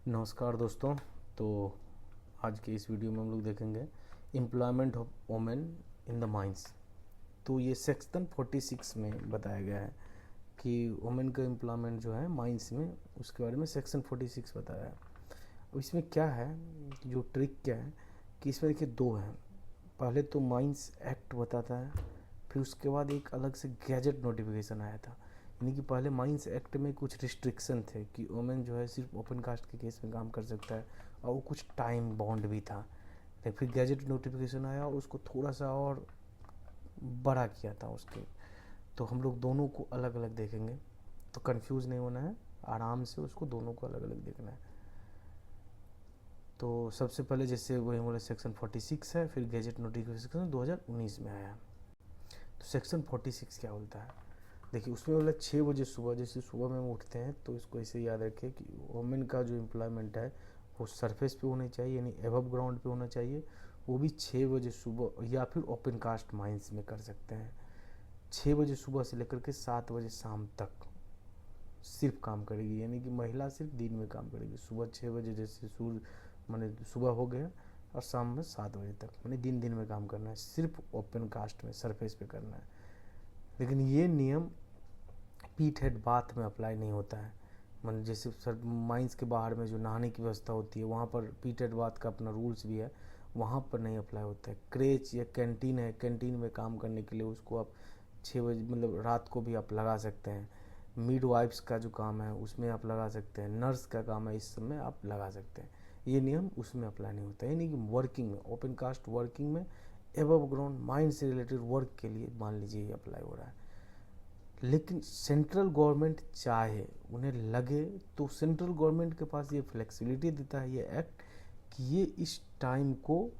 नमस्कार दोस्तों। तो आज के इस वीडियो में हम लोग देखेंगे employment of women in the mines. तो ये सेक्शन 46 में बताया गया है कि वोमेन का एम्प्लॉयमेंट जो है माइंस में, उसके बारे में सेक्शन 46 बताया है। अब इसमें क्या है, जो ट्रिक क्या है कि इसमें देखिए दो हैं। पहले तो माइंस एक्ट बताता है, फिर उसके बाद एक अलग से गैजेट नोटिफिकेशन आया था। यानी कि पहले माइंस एक्ट में कुछ रिस्ट्रिक्शन थे कि वुमेन जो है सिर्फ ओपन कास्ट के केस में काम कर सकता है, और वो कुछ टाइम बॉन्ड भी था। लेकिन फिर गैजेट नोटिफिकेशन आया और उसको थोड़ा सा और बड़ा किया था उसके। तो हम लोग दोनों को अलग अलग देखेंगे, तो कंफ्यूज नहीं होना है, आराम से उसको दोनों को अलग अलग देखना है। तो सबसे पहले जैसे वही बोला सेक्शन 46 है, फिर गैजेट नोटिफिकेशन 2019 में आया। तो सेक्शन 46 क्या बोलता है, देखिए उसमें बोला 6 बजे सुबह, जैसे सुबह में हम उठते हैं तो इसको ऐसे याद रखें कि वुमेन का जो एम्प्लॉयमेंट है वो सरफेस पे होनी चाहिए, यानी एबव ग्राउंड पे होना चाहिए। वो भी 6 बजे सुबह, या फिर ओपन कास्ट माइंस में कर सकते हैं। 6 बजे सुबह से लेकर के 7 बजे शाम तक सिर्फ काम करेगी, यानी कि महिला सिर्फ दिन में काम करेगी। सुबह 6 बजे जैसे सूर्य माने सुबह हो गया, और शाम में 7 बजे तक, माने दिन दिन में काम करना है, सिर्फ ओपन कास्ट में सरफेस पे करना है। लेकिन ये नियम पीट हेड बाथ में अप्लाई नहीं होता है। मतलब जैसे सर माइंस के बाहर में जो नहाने की व्यवस्था होती है वहाँ पर पीट हेड बाथ का अपना रूल्स भी है, वहाँ पर नहीं अप्लाई होता है। क्रेच या कैंटीन है, कैंटीन में काम करने के लिए उसको आप 6 बजे मतलब रात को भी आप लगा सकते हैं। मिड वाइफ्स का जो काम है उसमें आप लगा सकते हैं, नर्स का काम है इस सब में आप लगा सकते हैं। ये नियम उसमें अप्लाई नहीं होता है। यानी कि वर्किंग में, ओपन कास्ट वर्किंग में एबव ग्राउंड माइंड से रिलेटेड वर्क के लिए मान लीजिए ये अप्लाई हो रहा है। लेकिन सेंट्रल गवर्नमेंट चाहे, उन्हें लगे, तो सेंट्रल गवर्नमेंट के पास ये फ्लेक्सिबिलिटी देता है ये एक्ट कि ये इस टाइम को,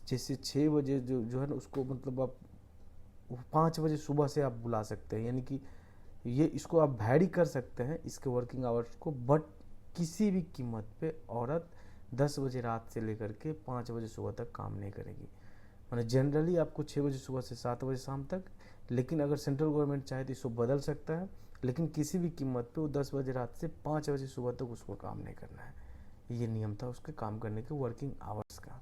जैसे 6 बजे जो है ना उसको, मतलब आप 5 बजे सुबह से आप बुला सकते हैं। यानी कि ये इसको आप वैरी कर सकते हैं इसके वर्किंग आवर्स को, बट किसी भी कीमत पे औरत 10 बजे रात से लेकर के 5 बजे सुबह तक काम नहीं करेगी। मतलब जनरली आपको 6 बजे सुबह से 7 बजे शाम तक, लेकिन अगर सेंट्रल गवर्नमेंट चाहे तो इसको बदल सकता है, लेकिन किसी भी कीमत पे वो 10 बजे रात से 5 बजे सुबह तक उसको काम नहीं करना है। ये नियम था उसके काम करने के वर्किंग आवर्स का।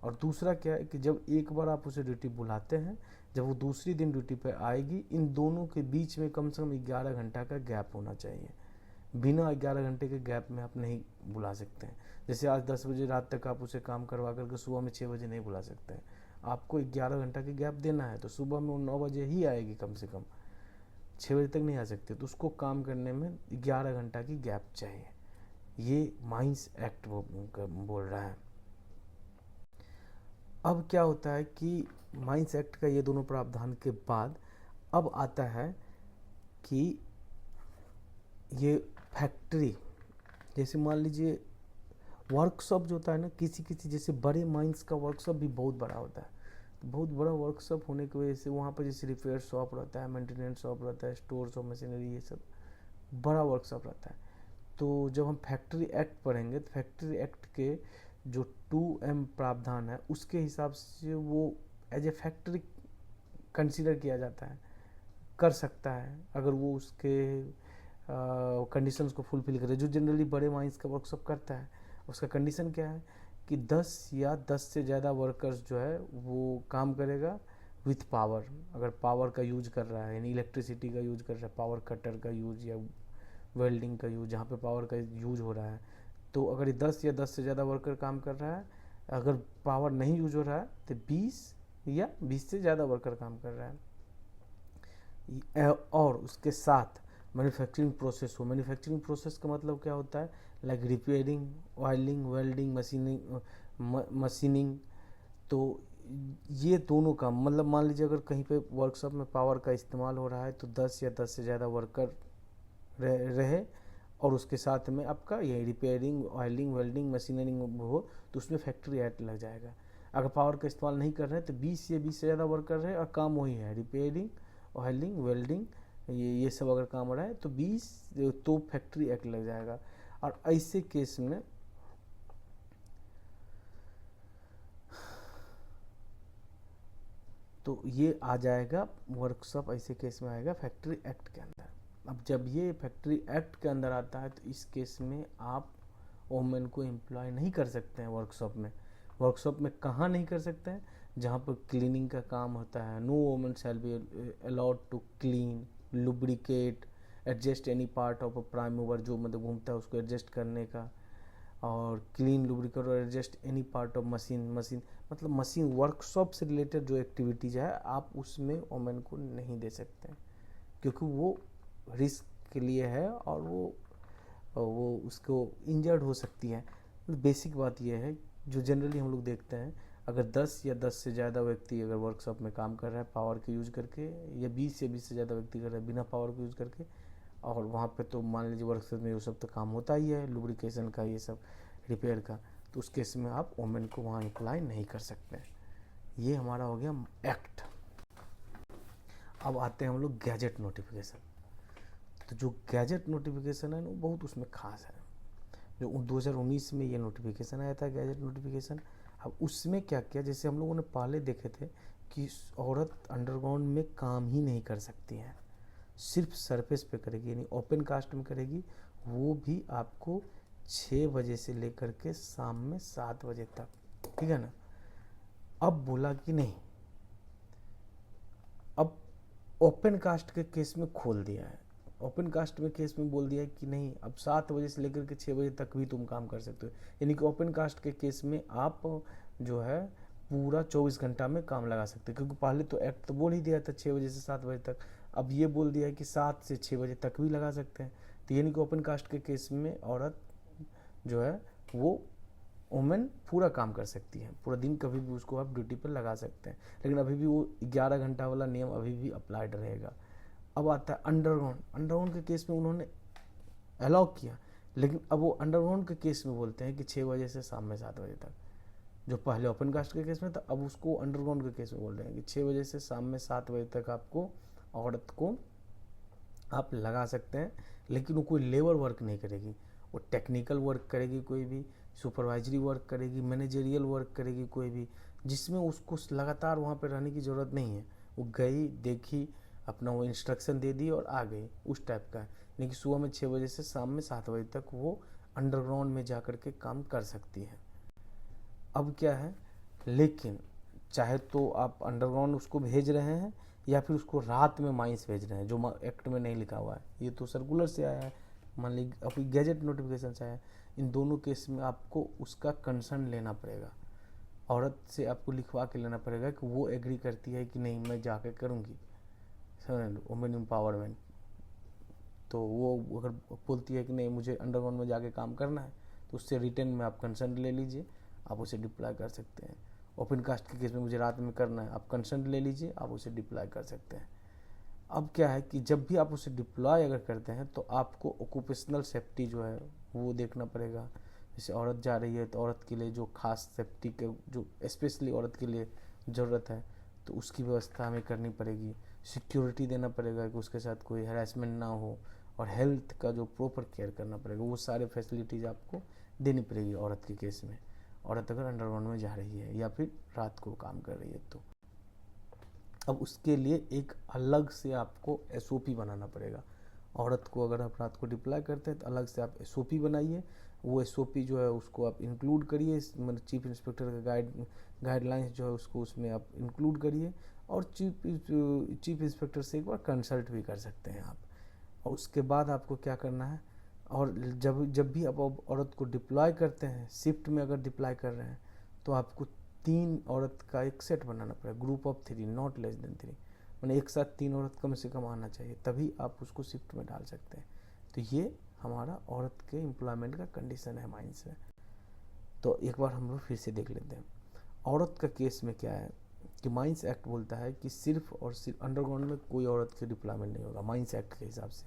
और दूसरा क्या है कि जब एक बार आप उसे ड्यूटी बुलाते हैं, जब वो दूसरी दिन ड्यूटी पे आएगी, इन दोनों के बीच में कम से कम 11 घंटा का गैप होना चाहिए। बिना 11 घंटे के गैप में आप नहीं बुला सकते हैं। जैसे आज 10 बजे रात तक आप उसे काम करवा करके सुबह में 6 बजे नहीं बुला सकते हैं। आपको 11 घंटा की गैप देना है, तो सुबह में वो 9 बजे ही आएगी, कम से कम 6 बजे तक नहीं आ सकती। तो उसको काम करने में 11 घंटा की गैप चाहिए। ये माइंस एक्ट वो बोल रहा है। अब क्या होता है कि माइंस एक्ट का ये दोनों प्रावधान के बाद अब आता है कि ये फैक्ट्री, जैसे मान लीजिए वर्कशॉप जो होता है ना, किसी किसी जैसे बड़े माइंस का वर्कशॉप भी बहुत बड़ा होता है। तो बहुत बड़ा वर्कशॉप होने की वजह से वहाँ पर जैसे रिपेयर शॉप रहता है, मेंटेनेंस शॉप रहता है, स्टोर्स ऑफ मशीनरी, ये सब बड़ा वर्कशॉप रहता है। तो जब हम फैक्ट्री एक्ट पढ़ेंगे तो फैक्ट्री एक्ट के जो 2M प्रावधान है उसके हिसाब से वो एज ए फैक्ट्री कंसीडर किया जाता है, कर सकता है, अगर वो उसके कंडीशंस को फुलफिल करे, जो जनरली बड़े माइंस का वर्कशॉप करता है। उसका कंडीशन क्या है कि 10 या 10 से ज़्यादा वर्कर्स जो है वो काम करेगा विथ पावर। अगर पावर का यूज कर रहा है, यानी इलेक्ट्रिसिटी का यूज कर रहा है, पावर कटर का यूज या वेल्डिंग का यूज, जहाँ पे पावर का यूज हो रहा है, तो अगर ये 10 या 10 से ज़्यादा वर्कर काम कर रहा है, अगर पावर नहीं यूज हो रहा है तो 20 या 20 से ज़्यादा वर्कर काम कर रहा है। और उसके साथ मैन्युफैक्चरिंग प्रोसेस हो। मैन्युफैक्चरिंग प्रोसेस का मतलब क्या होता है, like repairing, oiling, welding, machining. तो ये दोनों का मतलब मान लीजिए अगर कहीं पे वर्कशॉप में पावर का इस्तेमाल हो रहा है तो 10 या 10 से ज़्यादा वर्कर रहे, और उसके साथ में आपका ये रिपेयरिंग, ऑयलिंग, वेल्डिंग, मशीनिंग हो, तो उसमें फैक्ट्री एक्ट लग जाएगा। अगर पावर का इस्तेमाल नहीं कर रहे हैं तो 20 या 20 से ज़्यादा वर्कर रहे और काम वही है, रिपेयरिंग, ऑयलिंग, वेल्डिंग, ये सब अगर काम हो रहा है तो 20, तो फैक्ट्री एक्ट लग जाएगा। और ऐसे केस में तो ये आ जाएगा वर्कशॉप, ऐसे केस में आएगा फैक्ट्री एक्ट के अंदर। अब जब ये फैक्ट्री एक्ट के अंदर आता है तो इस केस में आप वोमेन को एम्प्लॉय नहीं कर सकते हैं वर्कशॉप में। वर्कशॉप में कहाँ नहीं कर सकते हैं? जहाँ पर क्लीनिंग का काम होता है। No women shall be allowed to clean, lubricate, adjust any part of a prime mover, जो मतलब घूमता है उसको एडजस्ट करने का, और क्लीन, लुब्रिकेट और adjust any part of machine मतलब मशीन वर्कशॉप से रिलेटेड जो एक्टिविटीज़ है आप उसमें वोमेन को नहीं दे सकते हैं, क्योंकि वो रिस्क के लिए है और वो उसको इंजर्ड हो सकती है। बेसिक बात यह है जो जनरली हम लोग देखते हैं, अगर 10 या 10 से ज़्यादा व्यक्ति अगर वर्कशॉप में काम कर रहा है पावर के यूज़ करके, या 20 या 20 से ज़्यादा व्यक्ति कर रहे हैं बिना पावर को यूज़ करके, और वहाँ पे तो मान लीजिए वर्कशॉप में वो सब तो काम होता ही है, लुब्रिकेशन का, ये सब रिपेयर का, तो उस केस में आप वोमेन को वहाँ अप्लाई नहीं कर सकते हैं। ये हमारा हो गया एक्ट। अब आते हैं हम लोग गैजेट नोटिफिकेशन। तो जो गैजेट नोटिफिकेशन है ना, बहुत उसमें खास है। जो 2019 में ये नोटिफिकेशन आया था, गैजेट नोटिफिकेशन। अब उसमें क्या किया, जैसे हम लोगों ने पहले देखे थे कि औरत अंडरग्राउंड में काम ही नहीं कर सकती है, सिर्फ सरफेस पे करेगी, यानी ओपन कास्ट में करेगी, वो भी आपको 6 बजे से लेकर के शाम में 7 बजे तक, ठीक है ना। अब बोला कि नहीं, अब ओपन कास्ट के केस में खोल दिया है। ओपन कास्ट में केस में बोल दिया है कि नहीं, अब 7 बजे से लेकर के 6 बजे तक भी तुम काम कर सकते हो। यानी कि ओपन कास्ट के केस में आप जो है पूरा 24 घंटा में काम लगा सकते हो, क्योंकि पहले तो एक्ट तो बोल ही दिया था 6 बजे से 7 बजे तक, अब ये बोल दिया है कि 7 से 6 बजे तक भी लगा सकते हैं। तो यानी कि ओपन कास्ट के केस में औरत जो है वो वोमेन पूरा काम कर सकती है, पूरा दिन कभी भी उसको आप ड्यूटी पर लगा सकते हैं, लेकिन अभी भी वो 11 घंटा वाला नियम अभी भी अप्लाइड रहेगा। अब आता है अंडरग्राउंड। अंडरग्राउंड के केस में उन्होंने अलाउ किया, लेकिन अब वो अंडरग्राउंड के केस में बोलते हैं कि 6 बजे से शाम में 7 बजे तक। जो पहले ओपन कास्ट के केस में था, अब उसको अंडरग्राउंड के केस में बोल रहे हैं कि 6 बजे से शाम में 7 बजे तक आपको औरत को आप लगा सकते हैं, लेकिन वो कोई लेबर वर्क नहीं करेगी, वो टेक्निकल वर्क करेगी, कोई भी सुपरवाइजरी वर्क करेगी, मैनेजरियल वर्क करेगी, कोई भी जिसमें उसको लगातार वहाँ पर रहने की ज़रूरत नहीं है। वो गई, देखी, अपना वो इंस्ट्रक्शन दे दी और आ गई, उस टाइप का है। यानी कि सुबह में 6 बजे से शाम में 7 बजे तक वो अंडरग्राउंड में जा कर के काम कर सकती है। अब क्या है, लेकिन चाहे तो आप अंडरग्राउंड उसको भेज रहे हैं या फिर उसको रात में माइंस भेज रहे हैं, जो एक्ट में नहीं लिखा हुआ है, ये तो सर्कुलर से आया है, मान लीजिए अपनी गैजेट नोटिफिकेशन से आया है। इन दोनों केस में आपको उसका कंसर्न लेना पड़ेगा, औरत से आपको लिखवा के लेना पड़ेगा कि वो एग्री करती है कि नहीं मैं जाके करूँगी, वुमेन एम्पावरमेंट। तो वो अगर बोलती है कि नहीं मुझे अंडरग्राउंड में जाके काम करना है, तो उससे रिटर्न में आप कंसर्न ले लीजिए, आप उसे डिप्लॉय कर सकते हैं। ओपन कास्ट के केस में मुझे रात में करना है, आप कंसर्न ले लीजिए, आप उसे डिप्लॉय कर सकते हैं। अब क्या है कि जब भी आप उसे डिप्लॉय अगर करते हैं तो आपको ऑक्यूपेशनल सेफ्टी जो है वो देखना पड़ेगा। जैसे औरत जा रही है तो औरत के लिए जो खास सेफ्टी के जो स्पेशली औरत के लिए ज़रूरत है, तो उसकी व्यवस्था हमें करनी पड़ेगी। सिक्योरिटी देना पड़ेगा कि उसके साथ कोई हैरेसमेंट ना हो, और हेल्थ का जो प्रॉपर केयर करना पड़ेगा, वो सारे फैसिलिटीज़ आपको देनी पड़ेगी औरत के केस में, औरत अगर अंडरग्राउंड में जा रही है या फिर रात को काम कर रही है तो। अब उसके लिए एक अलग से आपको एसओपी बनाना पड़ेगा। औरत को अगर आप रात को डिप्लॉय करते हैं तो अलग से आप एसओपी बनाइए, वो एसओपी जो है उसको आप इंक्लूड करिए, मतलब चीफ इंस्पेक्टर का गाइडलाइंस जो है उसको उसमें आप इंक्लूड करिए, और चीफ इंस्पेक्टर से एक बार कंसल्ट भी कर सकते हैं आप। और उसके बाद आपको क्या करना है, और जब भी आप औरत को डिप्लॉय करते हैं, शिफ्ट में अगर डिप्लॉय कर रहे हैं, तो आपको 3 औरत का एक सेट बनाना पड़ेगा, group of 3, not less than 3, मैंने एक साथ 3 औरत कम से कम आना चाहिए, तभी आप उसको शिफ्ट में डाल सकते हैं। तो ये हमारा औरत के एम्प्लॉयमेंट का कंडीशन है माइंस में। तो एक बार हम लोग फिर से देख लेते हैं। औरत का केस में क्या है कि माइंस एक्ट बोलता है कि सिर्फ और सिर्फ अंडरग्राउंड में कोई औरत की डिप्लॉयमेंट नहीं होगा माइंस एक्ट के हिसाब से,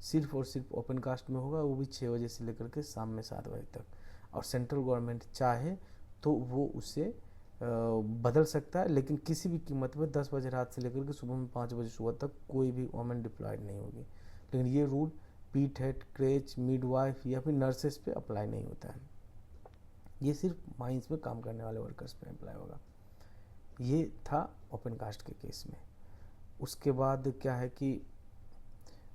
सिर्फ और सिर्फ ओपन कास्ट में होगा, वो भी 6 बजे से लेकर के शाम में 7 बजे तक। और सेंट्रल गवर्नमेंट चाहे तो वो उसे बदल सकता है, लेकिन किसी भी कीमत पर 10 बजे रात से लेकर के सुबह में 5 बजे सुबह तक कोई भी वोमेन डिप्लॉयड नहीं होगी। लेकिन ये रूल पीट हेड, क्रेच, मिडवाइफ या फिर नर्सेस पे अप्लाई नहीं होता है, ये सिर्फ माइंस में काम करने वाले वर्कर्स पे अप्लाई होगा। ये था ओपन कास्ट के केस में। उसके बाद क्या है कि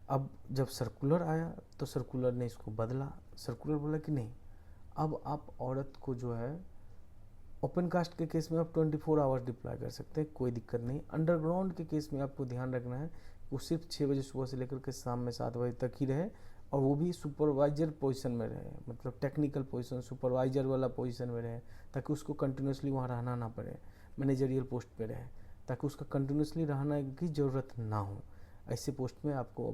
अब जब सर्कुलर आया तो सर्कुलर ने इसको बदला। सर्कुलर बोला कि नहीं, अब आप औरत को जो है ओपन कास्ट के केस में आप 24 आवर्स डिप्लॉय कर सकते हैं, कोई दिक्कत नहीं। अंडरग्राउंड के केस में आपको ध्यान रखना है वो सिर्फ 6 बजे सुबह से लेकर के शाम में 7 बजे तक ही रहे, और वो भी सुपरवाइजर पोजीशन में रहे, मतलब टेक्निकल पोजीशन, सुपरवाइजर वाला पोजीशन में रहे, ताकि उसको कंटिन्यूसली वहाँ रहना ना पड़े, मैनेजरियल पोस्ट पे रहे, ताकि उसका कंटिन्यूसली रहना की ज़रूरत ना हो। ऐसे पोस्ट में आपको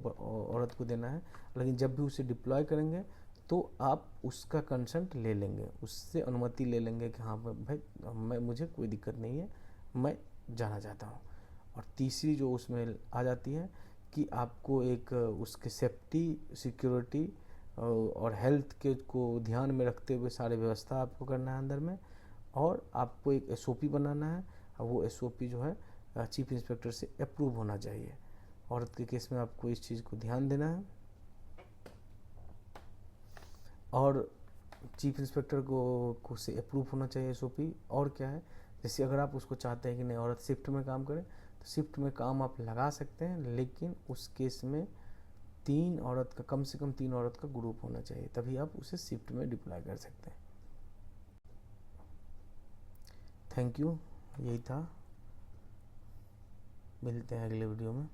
औरत को देना है। लेकिन जब भी उसे डिप्लॉय करेंगे तो आप उसका कंसेंट ले लेंगे, उससे अनुमति ले लेंगे कि हाँ भाई मुझे कोई दिक्कत नहीं है, मैं जाना चाहता हूँ। और तीसरी जो उसमें आ जाती है कि आपको एक उसके सेफ्टी, सिक्योरिटी और हेल्थ के को ध्यान में रखते हुए सारे व्यवस्था आपको करना है अंदर में, और आपको एक SOP बनाना है, और वो SOP जो है चीफ इंस्पेक्टर से अप्रूव होना चाहिए। औरत के केस में आपको इस चीज़ को ध्यान देना है, और चीफ इंस्पेक्टर को से अप्रूव होना चाहिए SOP। और क्या है, जैसे अगर आप उसको चाहते हैं कि नहीं औरत शिफ्ट में काम करे, तो शिफ्ट में काम आप लगा सकते हैं, लेकिन उस केस में 3 औरत का, कम से कम 3 औरत का ग्रुप होना चाहिए, तभी आप उसे शिफ्ट में डिप्लॉय कर सकते हैं। थैंक यू, यही था, मिलते हैं अगले वीडियो में।